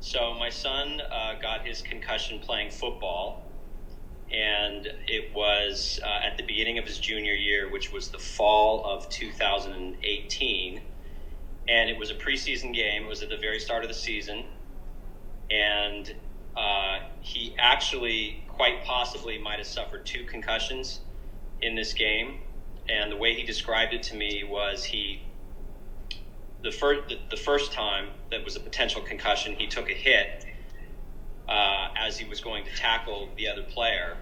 So my son got his concussion playing football, and it was at the beginning of his junior year, which was the fall of 2018. And it was a preseason game. It was at the very start of the season. And he actually quite possibly might have suffered 2 concussions in this game. And the way he described it to me was the first time that was a potential concussion, he took a hit as he was going to tackle the other player,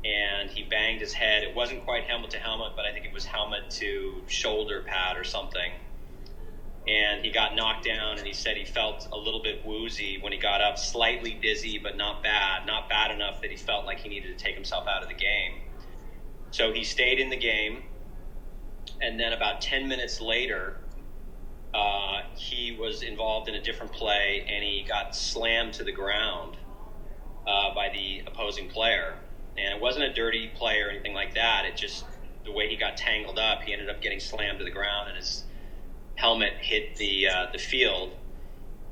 and he banged his head. It wasn't quite helmet to helmet, but I think it was helmet to shoulder pad or something. And he got knocked down, and he said he felt a little bit woozy when he got up, slightly dizzy, but not bad enough that he felt like he needed to take himself out of the game. So he stayed in the game, and then about 10 minutes later, he was involved in a different play, and he got slammed to the ground by the opposing player. And it wasn't a dirty play or anything like that. It just, the way he got tangled up, he ended up getting slammed to the ground, and his helmet hit the field.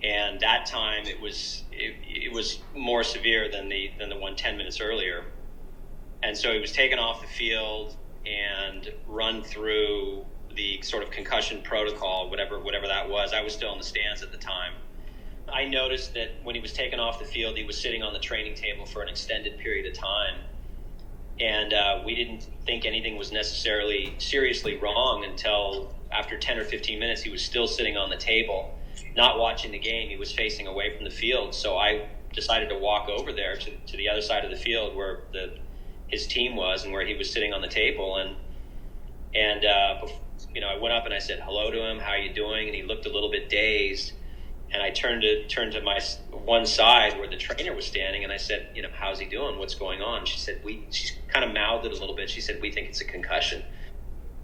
And that time it was more severe than the one 10 minutes earlier. And so he was taken off the field and run through the sort of concussion protocol, whatever that was. I was still in the stands at the time. I noticed that when he was taken off the field, he was sitting on the training table for an extended period of time. And we didn't think anything was necessarily seriously wrong until after 10 or 15 minutes, he was still sitting on the table, not watching the game. He was facing away from the field. So I decided to walk over there to the other side of the field where his team was and where he was sitting on the table. And I went up and I said hello to him. How are you doing? And he looked a little bit dazed. And I turned to my one side where the trainer was standing, and I said, how's he doing? What's going on? She said, she kind of mouthed it a little bit. She said, we think it's a concussion.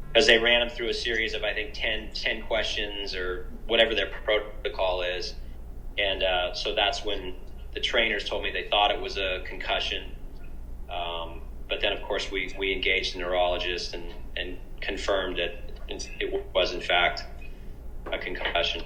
Because they ran him through a series of, I think, 10 questions or whatever their protocol is. And so that's when the trainers told me they thought it was a concussion. But then, of course, we engaged a neurologist and confirmed that it was, in fact, a concussion.